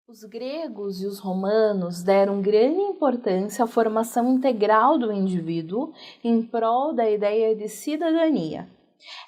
Os gregos e os romanos deram grande importância à formação integral do indivíduo em prol da ideia de cidadania.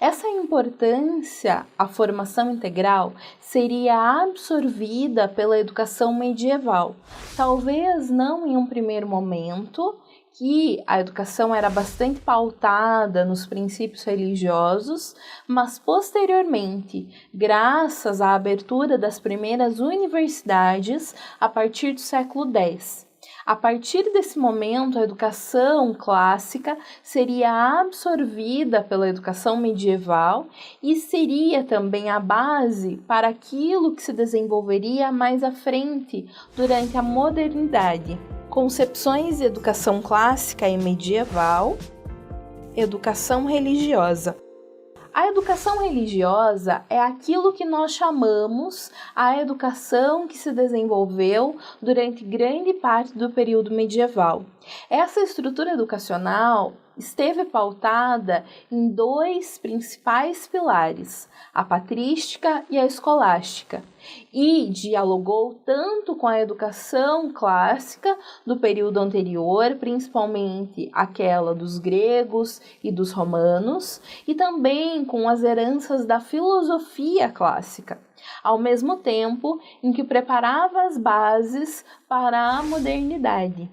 Essa importância à formação integral seria absorvida pela educação medieval, talvez não em um primeiro momento, que a educação era bastante pautada nos princípios religiosos, mas posteriormente, graças à abertura das primeiras universidades a partir do século X. A partir desse momento, a educação clássica seria absorvida pela educação medieval e seria também a base para aquilo que se desenvolveria mais à frente durante a modernidade. Concepções de educação clássica e medieval, educação religiosa. A educação religiosa é aquilo que nós chamamos a educação que se desenvolveu durante grande parte do período medieval. Essa estrutura educacional esteve pautada em dois principais pilares, a patrística e a escolástica, e dialogou tanto com a educação clássica do período anterior, principalmente aquela dos gregos e dos romanos, e também com as heranças da filosofia clássica, ao mesmo tempo em que preparava as bases para a modernidade.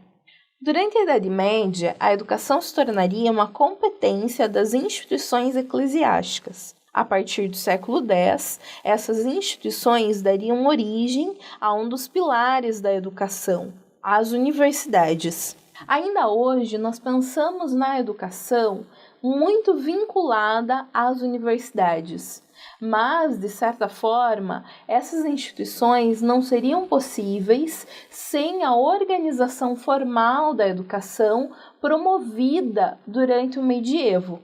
Durante a Idade Média, a educação se tornaria uma competência das instituições eclesiásticas. A partir do século X, essas instituições dariam origem a um dos pilares da educação, as universidades. Ainda hoje, nós pensamos na educação muito vinculada às universidades. Mas, de certa forma, essas instituições não seriam possíveis sem a organização formal da educação promovida durante o medievo.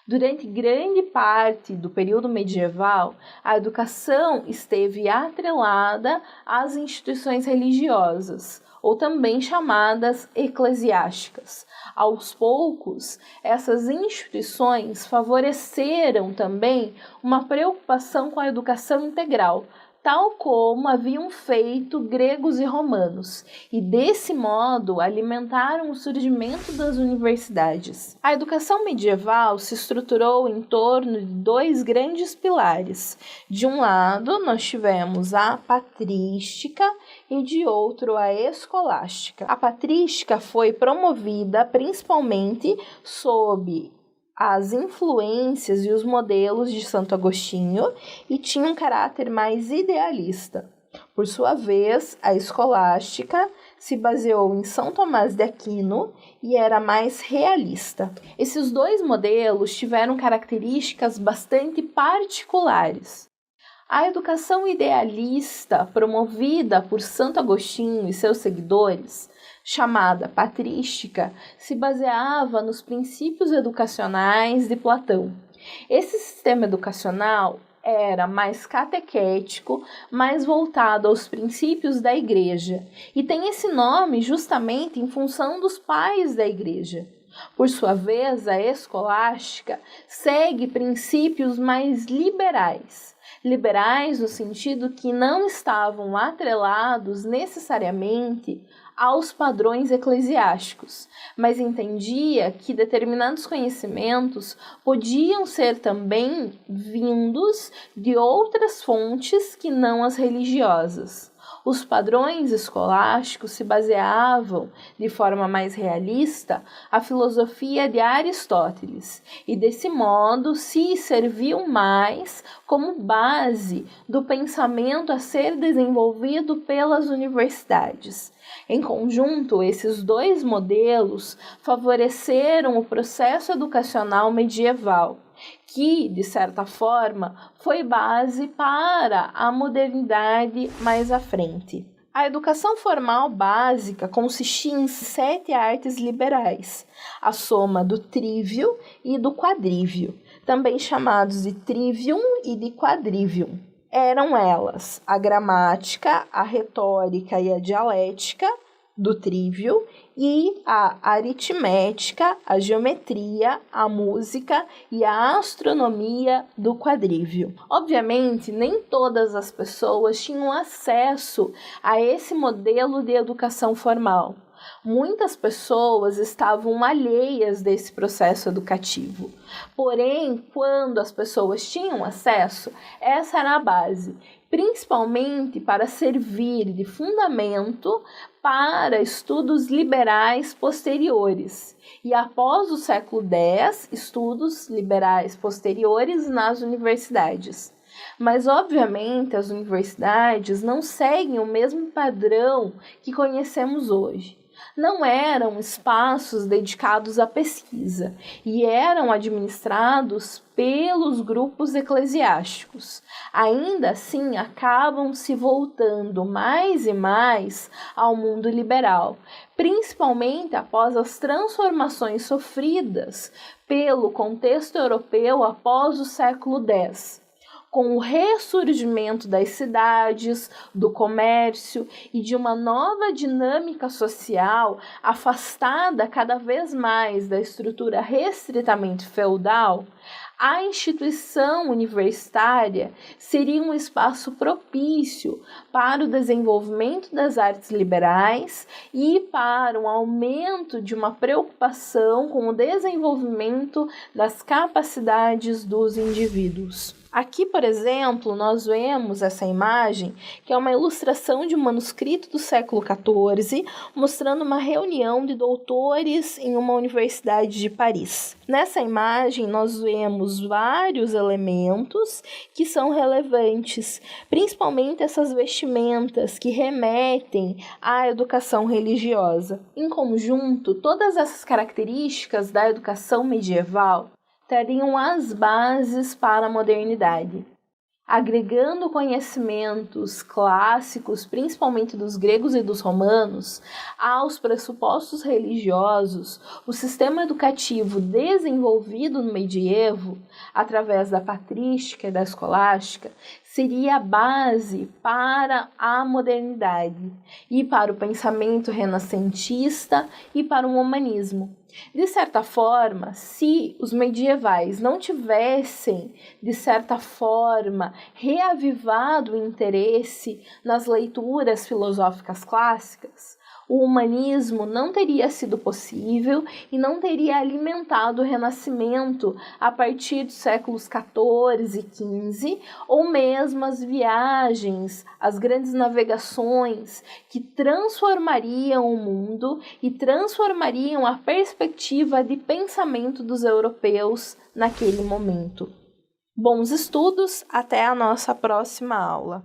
Durante grande parte do período medieval, a educação esteve atrelada às instituições religiosas, ou também chamadas eclesiásticas. Aos poucos, essas instituições favoreceram também uma preocupação com a educação integral, tal como haviam feito gregos e romanos, e desse modo alimentaram o surgimento das universidades. A educação medieval se estruturou em torno de dois grandes pilares. De um lado, nós tivemos a patrística e de outro a escolástica. A patrística foi promovida principalmente sob as influências e os modelos de Santo Agostinho e tinha um caráter mais idealista. Por sua vez, a escolástica se baseou em São Tomás de Aquino e era mais realista. Esses dois modelos tiveram características bastante particulares. A educação idealista promovida por Santo Agostinho e seus seguidores, chamada patrística, se baseava nos princípios educacionais de Platão. Esse sistema educacional era mais catequético, mais voltado aos princípios da igreja, e tem esse nome justamente em função dos pais da igreja. Por sua vez, a escolástica segue princípios mais liberais. Liberais no sentido que não estavam atrelados necessariamente aos padrões eclesiásticos, mas entendia que determinados conhecimentos podiam ser também vindos de outras fontes que não as religiosas. Os padrões escolásticos se baseavam, de forma mais realista, a filosofia de Aristóteles, e desse modo se serviam mais como base do pensamento a ser desenvolvido pelas universidades. Em conjunto, esses dois modelos favoreceram o processo educacional medieval, que, de certa forma, foi base para a modernidade mais à frente. A educação formal básica consistia em 7 artes liberais, a soma do trívio e do quadrívio, também chamados de trivium e de quadrivium. Eram elas a gramática, a retórica e a dialética, do trívio, e a aritmética, a geometria, a música e a astronomia do quadrívio. Obviamente, nem todas as pessoas tinham acesso a esse modelo de educação formal. Muitas pessoas estavam alheias desse processo educativo. Porém, quando as pessoas tinham acesso, essa era a base, principalmente para servir de fundamento para estudos liberais posteriores. E após o século X, estudos liberais posteriores nas universidades. Mas, obviamente, as universidades não seguem o mesmo padrão que conhecemos hoje. Não eram espaços dedicados à pesquisa e eram administrados pelos grupos eclesiásticos. Ainda assim, acabam se voltando mais e mais ao mundo liberal, principalmente após as transformações sofridas pelo contexto europeu após o século X. Com o ressurgimento das cidades, do comércio e de uma nova dinâmica social afastada cada vez mais da estrutura restritamente feudal, a instituição universitária seria um espaço propício para o desenvolvimento das artes liberais e para um aumento de uma preocupação com o desenvolvimento das capacidades dos indivíduos. Aqui, por exemplo, nós vemos essa imagem, que é uma ilustração de um manuscrito do século XIV, mostrando uma reunião de doutores em uma universidade de Paris. Nessa imagem, nós vemos vários elementos que são relevantes, principalmente essas vestimentas que remetem à educação religiosa. Em conjunto, todas essas características da educação medieval trariam as bases para a modernidade. Agregando conhecimentos clássicos, principalmente dos gregos e dos romanos, aos pressupostos religiosos, o sistema educativo desenvolvido no medievo, através da patrística e da escolástica, seria a base para a modernidade e para o pensamento renascentista e para o humanismo. De certa forma, se os medievais não tivessem, de certa forma, reavivado o interesse nas leituras filosóficas clássicas, o humanismo não teria sido possível e não teria alimentado o Renascimento a partir dos séculos XIV e XV, ou mesmo as viagens, as grandes navegações que transformariam o mundo e transformariam a perspectiva de pensamento dos europeus naquele momento. Bons estudos, até a nossa próxima aula.